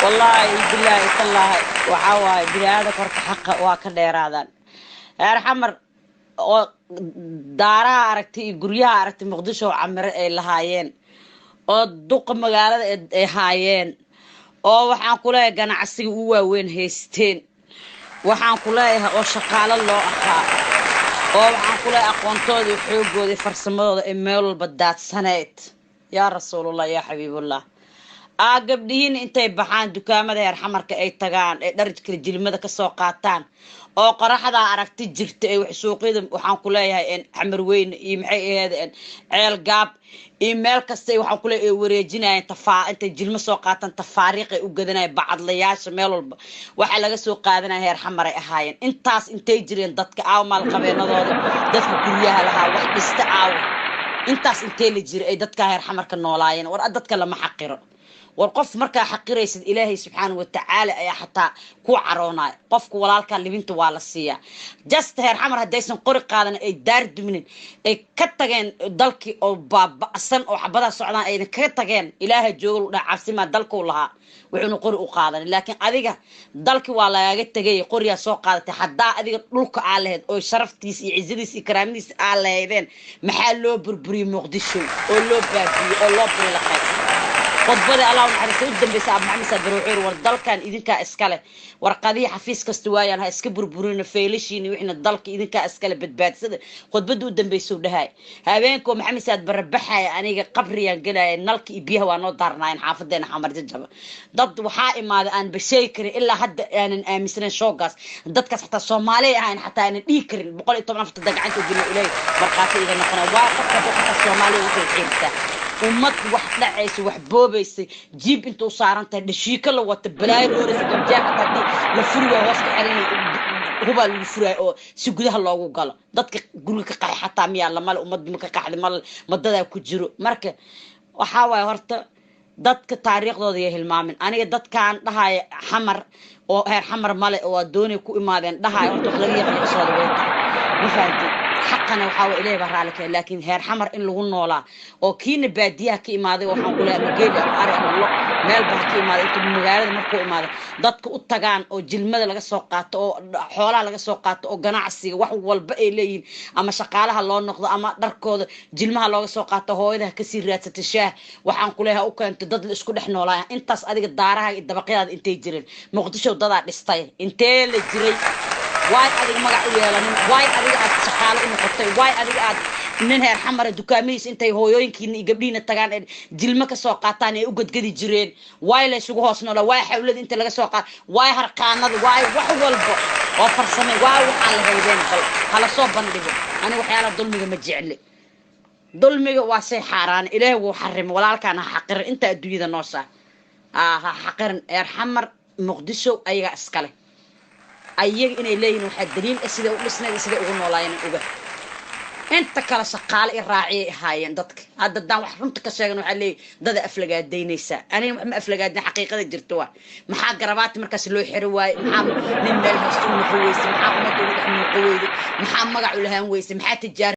والله بالله والله وحاواي بلاد كرت حق وكدير هذا يا حمر oo daaraha aragtay guryaha aragtay muqdisho camir ay lahaayeen oo duq magaalada ay haayeen oo waxaan ku leeyahay ganacsiga u waaweyn haysteen waxaan ku leeyahay oo shaqaale loo ahaa oo waxaan ku leeyahay aqoontooda xoogooda farsamadooda ee meel walba daadsaneed yaa rasuulullah yaa xabiibullah gabdhihiin intay baxaan dukaamada heer xamarka ay tagaan ee dharka jilmada ka soo qaataan oo qaraxda aragti jirta ee wax suuqyada waxaan ku leeyahay in xamar weyn iyo maxay ahaydeen ceel gaab iyo meel kasta waxaan ku leeyahay wareejinayaan intay jilmo soo qaataan tafaariiq ay u gadanay bacadlayaasha meel walba waxa laga soo qaadanaa heer xamar ay ahaayeen intaas intay jireen dadka maal qabeenadooda dadka guryaha lahaa wax dhista intaas intee la jiray ay dadka heer xamarka noolaayeen war dadka lama xaqiro warqof marka xaqiraysid ilaahay subhanahu wa ta'ala ayaa xataa ku caroonay qofku walaalka libinta waa la siiya just heer xamar hadaysan qori qaadan ay daar duminin ay ka tageen dalkii oo baaba'san oo xabada socdaan ay ka tageen ilaahay joogo cabsima dalku lahaa wuxuu qori u qaadan laakiin adiga dalkii waa lagaga tagay qoriya soo qaadatay hadaa adiga dhulka aa lahayd oo sharaftiis iyo ciidadiis iyo karaamadiis aa lahaydeen maxaa loo burburiyay muqdisho oo loo baabiyay oo loo bilaqay خطبة الله ونحرسه قدام بيسا أبو محمد سادروحير وردالكان إذنكا إسكالي ورقادية حفيز كستوايان هاي إسكبر برورين فيليشيني وإحنا الدالك إذنكا إسكالي بدبات سادر خطبة دو قدام بيسو دهاي هابينكو محمد ساد بربحايا أنيقا قبريان قلاي نالك إبيها وانو دارناين حافظ دينا حمر ججبا ضد وحائي ماذا أن بشيكري إلا حد يعني آمسنين شوقاس ضدكاس حتى الصومالي هاين حتى أن إيكرين بقول إطبعنا في التدق عنتو جلو إليه برقاتي إذا نقنا واقف حتى الصومالي وفي الحيرتا ومد واحد دعيس وحبوبيس جيب انتو صارنت دشيكه لو وتبلاي رورس جاك تدي لفروا واسك xireen huba lagu furay oo si gudaha loogu galo dadka guriga ka qaxay xataa miya lama ummad ma ka qaxday mal madada ku jiro marka waxa way horta dadka taariikhdooda ay hilmaamin aniga dadkaan dhahay xamar oo heer xamar male oo doonay ku imaadeen dhahay horta wax laga yaqaan soo dhaweey ma fahanti حقنا وحاول إليه برالك لكن هير حمر إن لغون نولا أو كين بادية كي ماذا وحن قلنا مجيل أريح الله مال بحكي ماذا أنتم مجالد مركو ماذا ضدك أتجان أو جلمة لقى سوقات أو حوالها لقى سوقات أو جناعسي وحول بقى لين أما شقالها الله نقض أما دركود جلمها لقى سوقات هو إذا كسر رأس الشاه وحن قلها أو كنت ضد الإسكود إحنا ولا أنت أصدق الدارها الدبقية أنت يجرين مقدسه ضد الستايل أنت اللي جري وايد أديك ما قاعد يلانين وايد أديك شقالة إنه قطعي وايد أديك ننهر حمر الدكاميس أنتي هويين كيني قبلين التجان جلمك سوقاتاني وقد قدي جرين وايد لا شو هوسنا ولا وايد حولد أنت لقى سوقات وايد هرقانا وايد وحول بق وفرسمي وايد وحال هيدين على صوب بندقه أنا وحياة ظلمي متجعلي ظلمي واسي حاران إليه وحرم ولا كان حقر أنت أدوي ذا نصا حقر حمر مقدسه أي أسكاله أيق إن إليه واحد دليل أسيد ومسنا أسيد وغنوا لاين أوجه أنت كلا شقال الراعي هاي عندك هذا الدم وحرمت كشجن وحلي ضد أفلقات دينيسا أنا ما أفلقات حقيقة جرتوا محا قربات مركز لو حرواي محا من مال هستون خويس محا ما تقول إحنا قوي محا ما قعوا لها ويس محا تجار